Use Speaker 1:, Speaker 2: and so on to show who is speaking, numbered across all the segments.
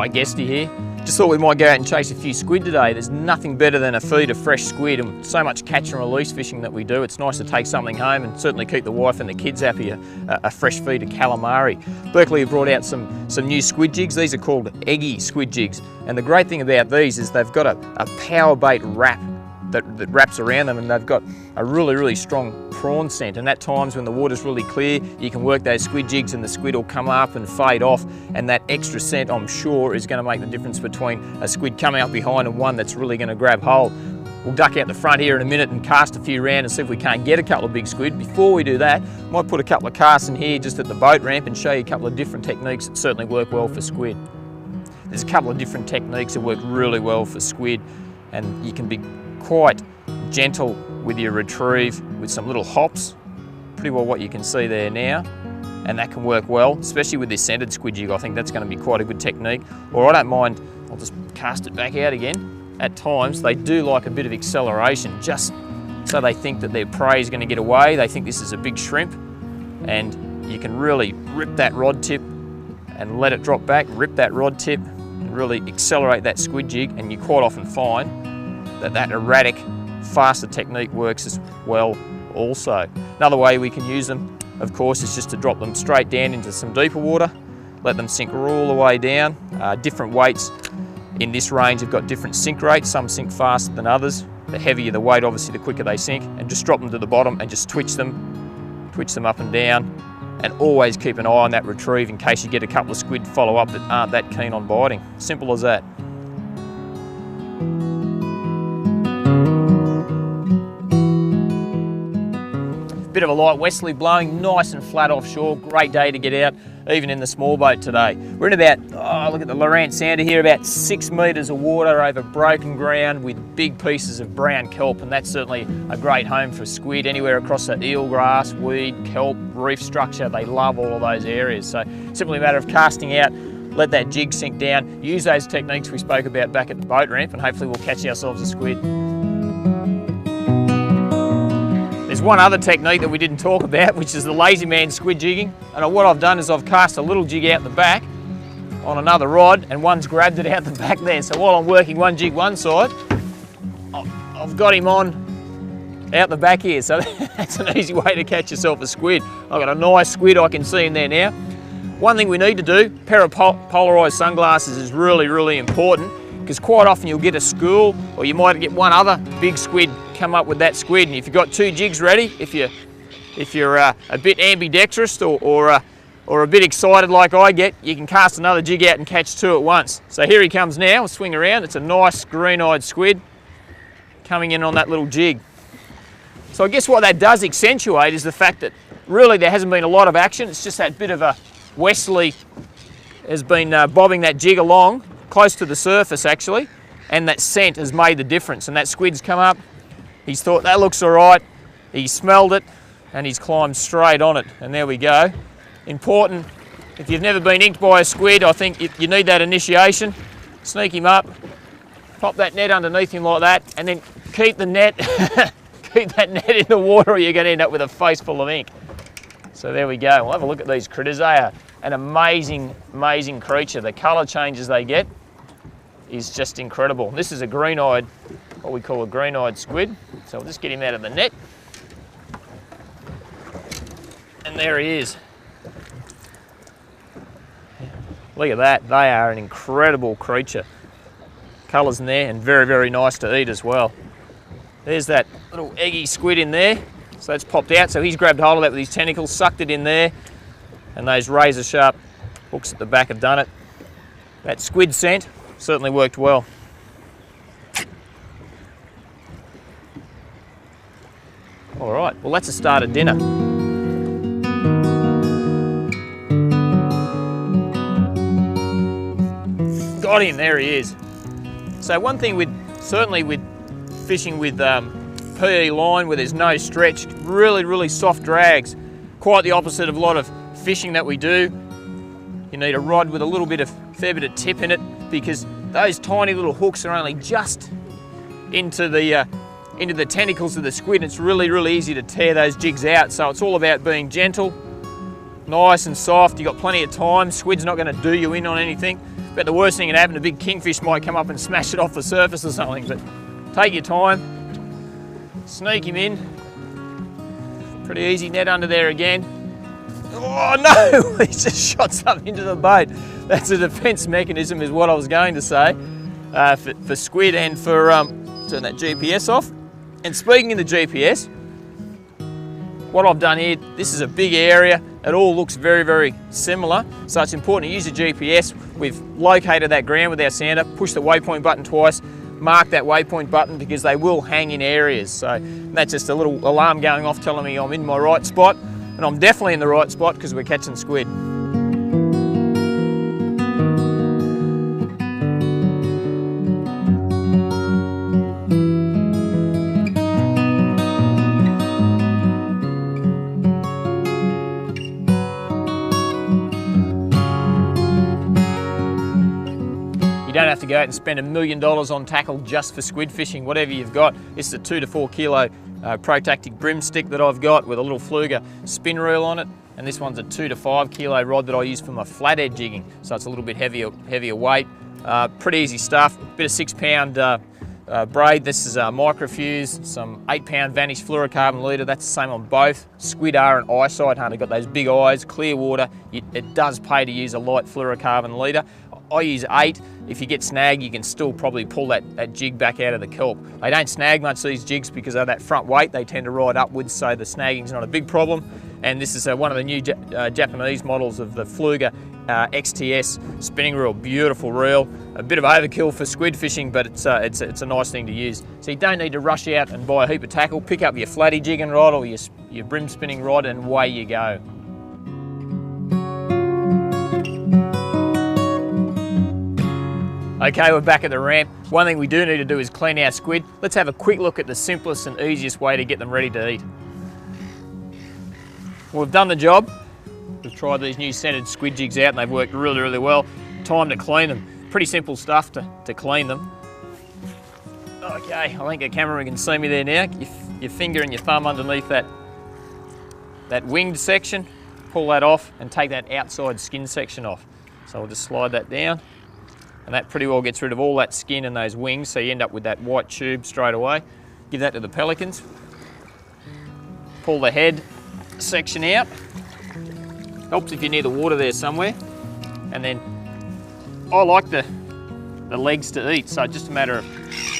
Speaker 1: my guesty here. Just thought we might go out and chase a few squid today. There's nothing better than a feed of fresh squid, and so much catch and release fishing that we do. It's nice to take something home and certainly keep the wife and the kids happy, a fresh feed of calamari. Berkeley have brought out some new squid jigs. These are called eggy squid jigs. And the great thing about these is they've got a power bait wrap that wraps around them, and they've got a really strong prawn scent. And at times when the water's really clear, you can work those squid jigs and the squid will come up and fade off, and that extra scent, I'm sure, is going to make the difference between a squid coming up behind and one that's really going to grab hold. We'll duck out the front here in a minute and cast a few round and see if we can't get a couple of big squid. Before we do that, I might put a couple of casts in here just at the boat ramp and show you a couple of different techniques that certainly work well for squid. There's a couple of different techniques that work really well for squid, and you can be quite gentle with your retrieve with some little hops, pretty well what you can see there now, and that can work well, especially with this centered squid jig. I think that's going to be quite a good technique. Or I don't mind, I'll just cast it back out again. At times they do like a bit of acceleration, just so they think that their prey is going to get away. They think this is a big shrimp, and you can really rip that rod tip and let it drop back, rip that rod tip and really accelerate that squid jig, and you quite often find that erratic, faster technique works as well also. Another way we can use them, of course, is just to drop them straight down into some deeper water, let them sink all the way down. Different weights in this range have got different sink rates. Some sink faster than others. The heavier the weight, obviously, the quicker they sink. And just drop them to the bottom and just twitch them up and down, and always keep an eye on that retrieve in case you get a couple of squid follow up that aren't that keen on biting. Simple as that. Bit of a light westerly blowing, nice and flat offshore. Great day to get out, even in the small boat today. We're in about, look at the Lorant Sounder here, about 6 metres of water over broken ground with big pieces of brown kelp, and that's certainly a great home for squid. Anywhere across the eelgrass, weed, kelp, reef structure, they love all of those areas. So simply a matter of casting out, let that jig sink down, use those techniques we spoke about back at the boat ramp, and hopefully we'll catch ourselves a squid. There's one other technique that we didn't talk about, which is the lazy man squid jigging. And what I've done is I've cast a little jig out the back on another rod, and one's grabbed it out the back there. So while I'm working one jig one side, I've got him on out the back here. So that's an easy way to catch yourself a squid. I've got a nice squid, I can see him there now. One thing we need to do, a pair of polarised sunglasses is really important, because quite often you'll get a school, or you might get one other big squid come up with that squid, and if you've got two jigs ready, if you're a bit ambidextrous or a bit excited like I get, you can cast another jig out and catch two at once. So here he comes now, we'll swing around. It's a nice green-eyed squid coming in on that little jig. So I guess what that does accentuate is the fact that really there hasn't been a lot of action. It's just that bit of a westerly has been bobbing that jig along close to the surface actually, and that scent has made the difference. And that squid's come up, he's thought that looks all right, he smelled it, and he's climbed straight on it. And there we go. Important, if you've never been inked by a squid, I think you need that initiation. Sneak him up, pop that net underneath him like that, and then keep the net, keep that net in the water, or you're going to end up with a face full of ink. So there we go. We'll have a look at these critters. They are an amazing creature. The colour changes they get is just incredible. This is a green-eyed, what we call a green-eyed squid. So we'll just get him out of the net. And there he is. Look at that. They are an incredible creature. Colours in there, and very nice to eat as well. There's that little eggy squid in there. So that's popped out. So he's grabbed hold of that with his tentacles, sucked it in there, and those razor sharp hooks at the back have done it. That squid scent certainly worked well. All right, well that's a start of dinner. Got him, there he is. So one thing certainly with fishing with PE line where there's no stretch, really soft drags, quite the opposite of a lot of fishing that we do. You need a rod with a fair bit of tip in it, because those tiny little hooks are only just into the tentacles of the squid. It's really easy to tear those jigs out. So it's all about being gentle, nice and soft. You've got plenty of time. Squid's not going to do you in on anything. But the worst thing that happened, a big kingfish might come up and smash it off the surface or something. But take your time, sneak him in. Pretty easy, net under there again. Oh no, he just shot something into the boat. That's a defense mechanism is what I was going to say for squid and for, turn that GPS off. And speaking of the GPS, what I've done here, this is a big area. It all looks very, very similar. So it's important to use the GPS. We've located that ground with our sounder, push the waypoint button twice, mark that waypoint button because they will hang in areas. So that's just a little alarm going off telling me I'm in my right spot. And I'm definitely in the right spot because we're catching squid. You don't have to go out and spend $1 million on tackle just for squid fishing. Whatever you've got, this is a 2 to 4 kilo protactic brim stick that I've got with a little fluger spin reel on it, and this one's a 2 to 5 kilo rod that I use for my flathead jigging, so it's a little bit heavier weight. Pretty easy stuff. Bit of 6 pound braid. This is microfuse, some 8 pound Vanish fluorocarbon leader. That's the same on both. Squid are an eyesight hunter, got those big eyes, clear water. It does pay to use a light fluorocarbon leader. I use 8. If you get snagged, you can still probably pull that jig back out of the kelp. They don't snag much, these jigs, because of that front weight. They tend to ride upwards, so the snagging's not a big problem. And this is one of the new Japanese models of the Fluger XTS spinning reel. Beautiful reel. A bit of overkill for squid fishing, but it's a nice thing to use. So you don't need to rush out and buy a heap of tackle. Pick up your flatty jigging rod or your brim spinning rod and away you go. Okay, we're back at the ramp. One thing we do need to do is clean our squid. Let's have a quick look at the simplest and easiest way to get them ready to eat. Well, we've done the job. We've tried these new scented squid jigs out and they've worked really, really well. Time to clean them. Pretty simple stuff to clean them. Okay, I think the camera can see me there now. Your finger and your thumb underneath that winged section, pull that off and take that outside skin section off. So we'll just slide that down. And that pretty well gets rid of all that skin and those wings, so you end up with that white tube straight away. Give that to the pelicans. Pull the head section out. Helps if you're near the water there somewhere. And then I like the legs to eat, so just a matter of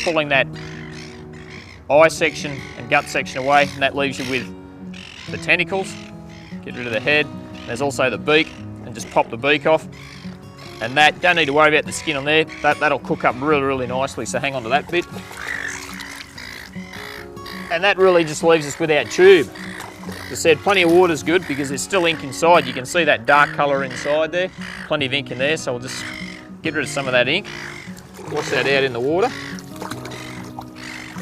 Speaker 1: pulling that eye section and gut section away, and that leaves you with the tentacles. Get rid of the head. There's also the beak, and just pop the beak off. And that, don't need to worry about the skin on there. That'll cook up really, really nicely, so hang on to that bit. And that really just leaves us with our tube. As I said, plenty of water's good because there's still ink inside. You can see that dark colour inside there. Plenty of ink in there, so we'll just get rid of some of that ink. Wash that out in the water.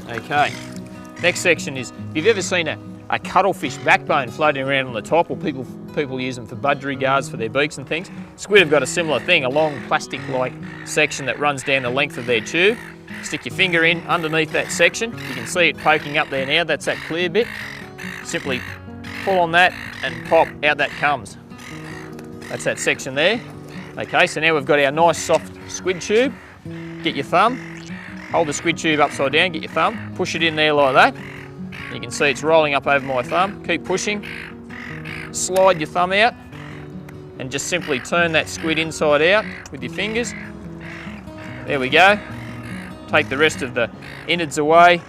Speaker 1: Okay. Next section is, if you've ever seen a cuttlefish backbone floating around on the top, or people use them for budgerigars for their beaks and things. Squid have got a similar thing, a long plastic-like section that runs down the length of their tube. Stick your finger in underneath that section. You can see it poking up there now, that's that clear bit. Simply pull on that and pop, out that comes. That's that section there. Okay, so now we've got our nice soft squid tube. Get your thumb, hold the squid tube upside down, get your thumb, push it in there like that. You can see it's rolling up over my thumb. Keep pushing. Slide your thumb out and just simply turn that squid inside out with your fingers. There we go. Take the rest of the innards away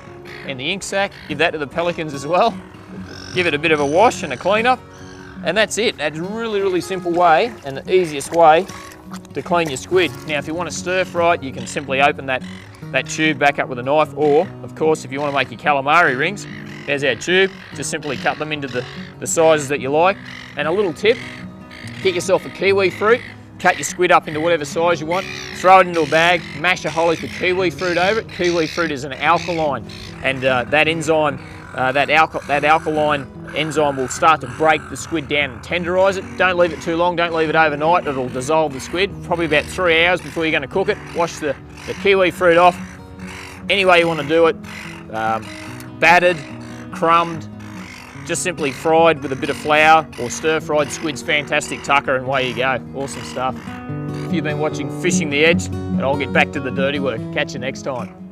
Speaker 1: and the ink sac. Give that to the pelicans as well. Give it a bit of a wash and a clean up. And that's it. That's a really, really simple way and the easiest way to clean your squid. Now, if you want to stir fry it, you can simply open that tube back up with a knife, or, of course, if you want to make your calamari rings, there's our tube. Just simply cut them into the sizes that you like. And a little tip, get yourself a kiwi fruit, cut your squid up into whatever size you want, throw it into a bag, mash a whole heap of kiwi fruit over it. Kiwi fruit is an alkaline, and that enzyme, that alkaline enzyme will start to break the squid down and tenderise it. Don't leave it too long, don't leave it overnight, it'll dissolve the squid. Probably about 3 hours before you're going to cook it. Wash the kiwi fruit off, any way you want to do it, battered, crumbed, just simply fried with a bit of flour, or stir-fried squid's fantastic tucker, and away you go. Awesome stuff. You've been watching Fishing the Edge, and I'll get back to the dirty work. Catch you next time.